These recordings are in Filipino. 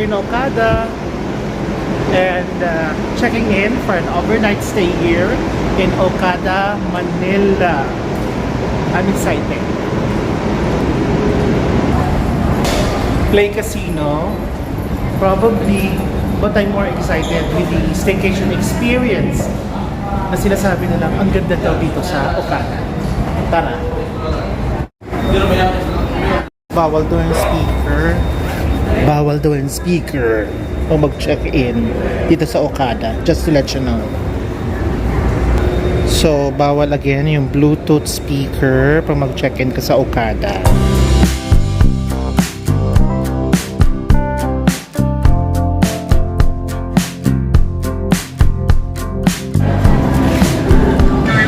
here in Okada and checking in for an overnight stay here in Okada, Manila. I'm excited. Play Casino, probably, but I'm more excited with the staycation experience na sinasabi nilang ang ganda daw dito sa Okada. Tara! Bawal daw yung speaker. Bawal daw yung speaker kung mag-check-in dito sa Okada. Just to let you know. So, bawal again yung Bluetooth speaker pag mag-check-in ka sa Okada.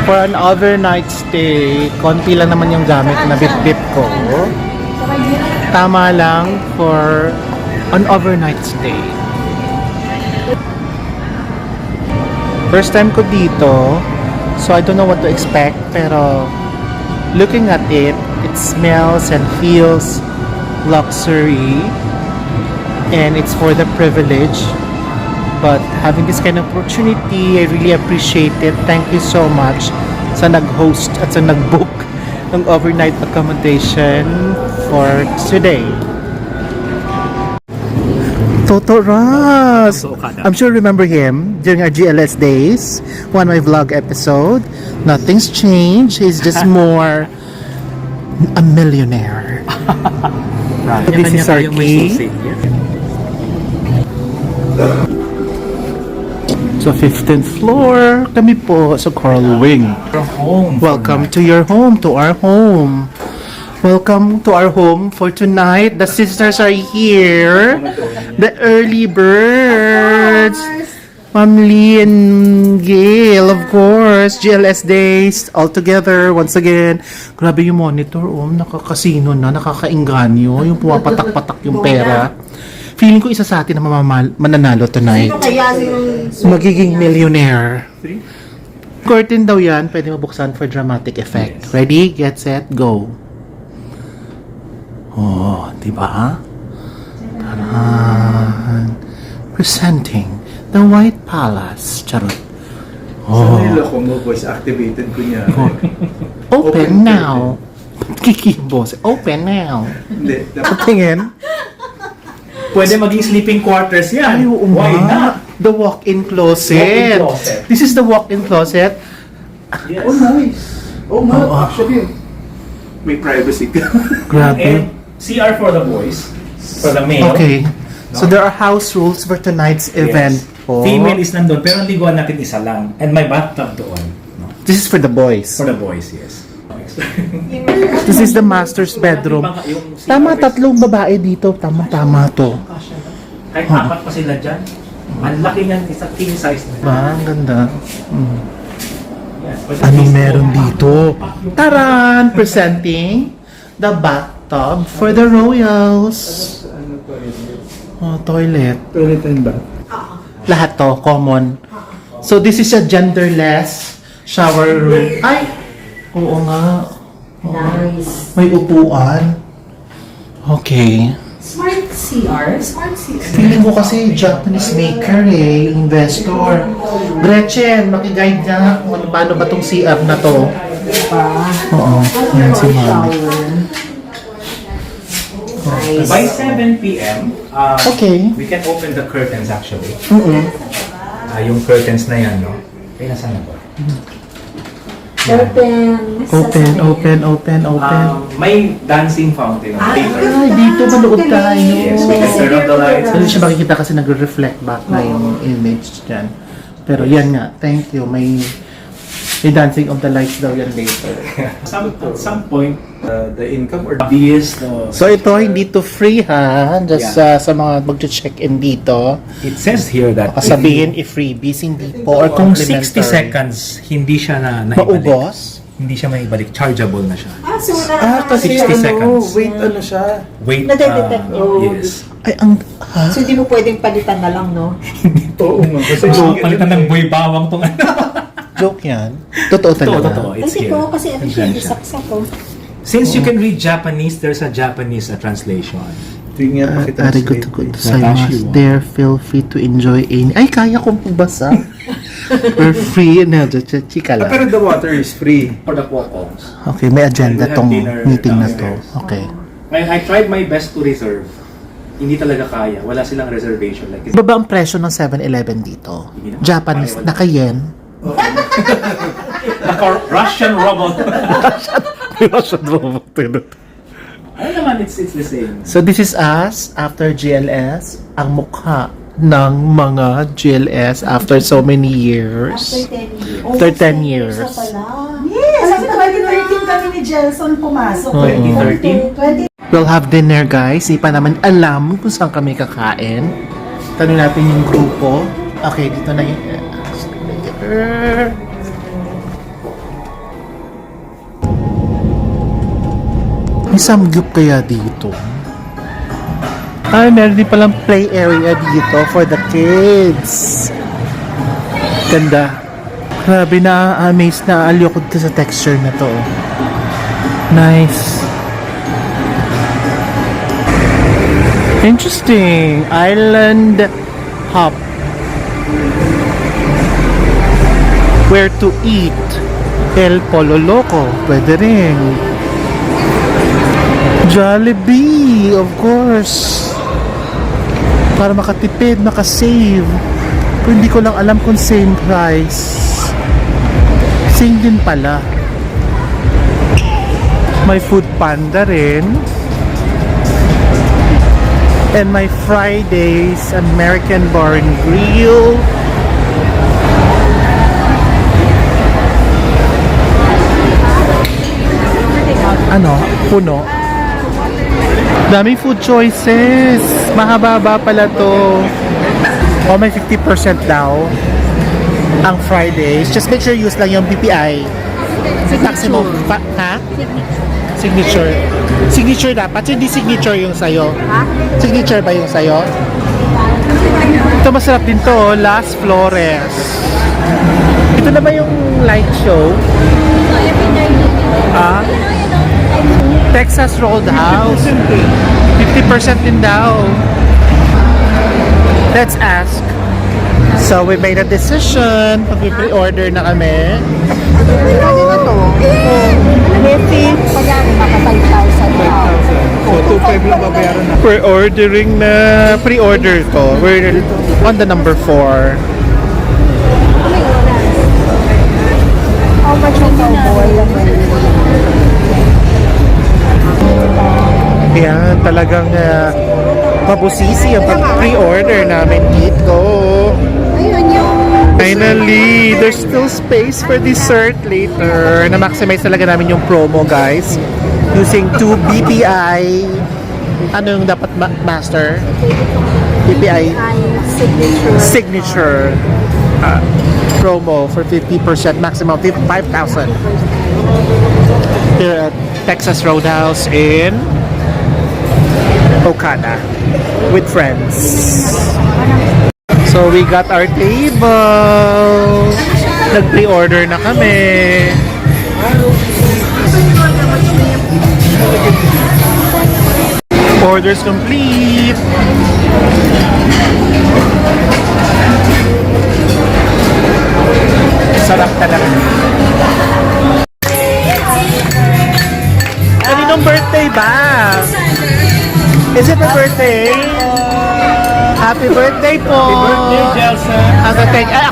For an overnight stay, konti lang naman yung gamit na bit-bit ko. Tama lang for an overnight stay. First time ko dito, so I don't know what to expect, pero looking at it, it smells and feels luxury and it's for the privilege. But having this kind of opportunity, I really appreciate it. Thank you so much sa nag-host at sa nag-book ng overnight accommodation for today. Toto Ross! I'm sure you remember him during our GLS days. One of my vlog episode. Nothing's changed. He's just more a millionaire. This is our key. So 15th floor, kami po sa Coral Wing. Welcome to your home, to our home. Welcome to our home for tonight. The sisters are here. The early birds. Ma'am Lee and Gail, of course. GLS days, all together once again. Grabe yung monitor, nakakasino na, nakakainganyo. Yung pumapatak-patak yung pera. Feeling ko isa sa atin na mananalo tonight. Magiging millionaire. Curtain daw yan, pwede mabuksan for dramatic effect. Yes. Ready, get set, go. Oh, diba? Taran. Presenting the White Palace. Charot. Oh. Sa niloko mo, voice activated ko niya. Open now. Kikibos. Open now. Hindi. Tingin. Pwede maging sleeping quarters yan. Ay, why not? The walk-in closet. Walk-in closet. This is the walk-in closet. Yes. Oh, nice. Oh, actually, may privacy ka. Grabe. And CR for the boys, for the male. Okay. So there are house rules for tonight's event po. Female is nandun, pero ang liguan natin isa lang. And my bathtub doon. No? This is for the boys. For the boys, yes. This is the master's bedroom. Tama, tatlong babae dito. Tama to. Kahit apat pa sila dyan. Ang laki niyan, isa king size na. Ba, ang ganda. Yes. Anong meron dito? Taran! Presenting the bathtub for the royals. Oh, toilet. Toilet and bath. Lahat to, common. So this is a genderless shower room. Ay! Oo nga. Nice. May upuan. Okay. Smart CR? Smart CR. Feeling ko kasi Japanese maker investor. Gretchen, makiguide niya kung paano ba tong CR na to. Oo. Yan si Mami. Nice. By 7 p.m., Okay. we can open the curtains actually. Mm-mm. Yung curtains na yan, no? Ay, nasaan na ba? Open. May dancing fountain later. Ay, dito manood tayo. Yes, we can turn off the lights. Hindi siya makikita kasi nagre-reflect back na yung image dyan. Pero yan nga, thank you. May dancing of the lights daw yan later. At some point, The income or obvious, So ito, hindi to free ha. Just sa mga mag-check-in dito. it says here that Sabihin if-freebies, hindi po. Or kung complimentary. 60 seconds, hindi siya naibalik. Maubos? Hindi siya maibalik. Chargeable na siya. So Kasi 60 seconds. wait, ano siya? Wait. Nadedetect yun. Yes. Ay, ha? So hindi mo pwedeng palitan na lang, no? Oo nga. Kasi So, palitan ng boy bawang tong ano. Joke yan? Totoo talaga? Totoo. It's Kasi here. ko, kasi ano siya, Nandyan siya. isaksak ko. Since you can read Japanese, there's a Japanese translation. Arigato gozaimasu. There, feel free to enjoy any... Ay, kaya kong pagbasa. We're free. No, chika lang. Pero the water is free. For the Qualcomms. Okay, may agenda We'll have tong dinner meeting na to. downstairs. Okay. I tried my best to reserve. Hindi talaga kaya. Wala silang reservation. Like, Baba ang presyo ng 7-Eleven dito? Japanese, naka-yen. Russian robot. Russian robot. Ano naman, it's the same. So this is us after GLS. Ang mukha ng mga GLS after so many years. After 10 years. Yes! Alam mo, 2013 kami ni Jelson pumasok. 2013? We'll have dinner, guys. Di pa naman alam kung saan kami kakain. Tanong natin yung grupo. Okay, dito na yung... May samgyup kaya dito? Ay, meron din palang play area dito for the kids. Ganda. Grabe, na-amaze na alyokod ka sa texture na to. Nice. Interesting. Island hop. Where to eat? El Polo Loco. Pwede rin. Jollibee, of course. Para makatipid, makasave. Pero hindi ko lang alam kung same price. Same din pala. May Food Panda rin. And my Fridays American Bar and Grill. Ano? Puno? Daming food choices. Mahaba-haba pala to. Oh, may 50% daw. Ang Fridays. Just make sure use lang yung PPI. Maximum. Ha? Signature. Signature dapat. Hindi signature yung sayo. Signature ba yung sayo? Ito masarap din to. Las Flores. Ito na ba yung light show? Ah? Texas Roadhouse. 50% din daw. Let's ask. So we made a decision. Pag-pre-order na kami. So, 2.5 lang babayaran na. Pre-ordering na. Pre-order ko. We're on the number 4. How much of a boy? Yan, talagang mabusisi ang pag-pre-order namin dito. Ayun yung... Finally, there's still space for dessert later. Na-maximize talaga namin yung promo, guys. Using 2 BPI. Ano yung dapat master? BPI signature promo for 50%, maximum 5,000. Here at Texas Roadhouse in Okada with friends. So we got our table. Nag-pre-order na kami. Orders complete. Sarap talaga. Kaninong birthday ba? Is it a birthday? Happy birthday po! Birthday, Jelson.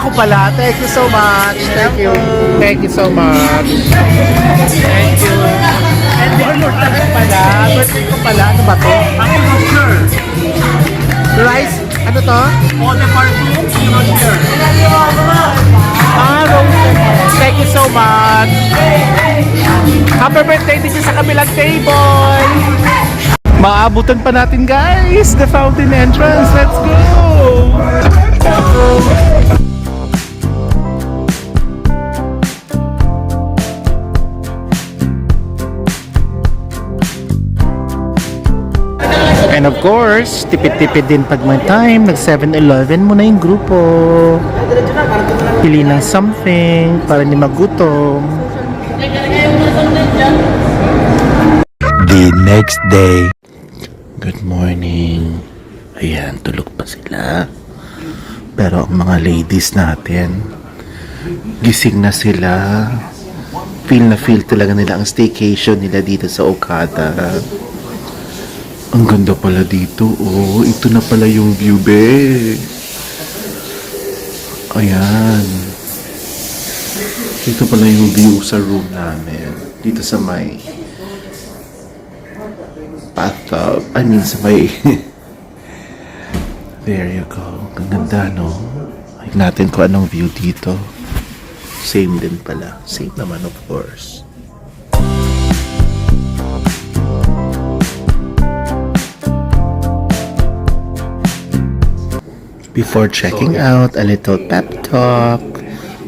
Ako pala. Thank you so much. Thank you. Thank you so much. Thank you. And then, pala. Birthday ko pala. Ano ba to? I'm not sure. Rice. Ano to? All the parfums, I'm not sure. Roasted. Thank you so much. Happy birthday din sa kabilang table. Maabutan pa natin, guys, the fountain entrance. Let's go! And of course, tipid-tipid din pag may time. Nag 7-Eleven muna yung grupo. Pili ng something para hindi magutom. The next day. Good morning. Ayan, tulog pa sila. Pero ang mga ladies natin, gising na sila. Feel na feel talaga nila ang staycation nila dito sa Okada. Ang ganda pala dito. Oh, ito na pala yung view, be. Ayan. Ito pala yung view sa room namin. Dito sa may bathtub. I mean, sa may... There you go. Ang ganda, no? Like natin kung anong view dito. Same din pala. Same naman, of course. Before checking out, a little pep talk,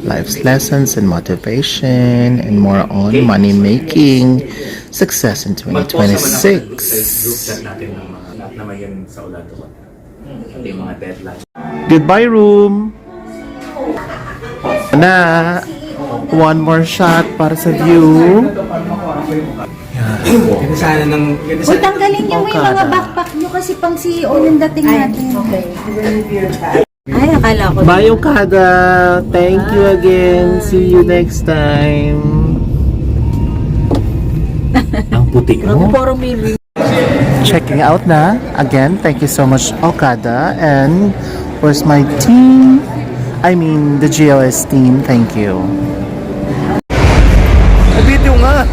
life's lessons and motivation, and more on money making, success in Mag-post naman ako sa group 2026. chat natin ng mga lahat naman yan sa Olato. Ito yung mga deadline. Goodbye, room. Na, one more shot para sa view. Ganda sana ng... Uy, tanggalin niyo mo yung mga Okada. backpack niyo kasi pang CEO yung dating natin. Okay. Ay, akala ko. Bye, Okada. Thank you again. See you next time. Ang puti mo. Parang maybe. Checking out na. Again, thank you so much, Okada. And where's my team? I mean, the GLS team. Thank you. Video nga.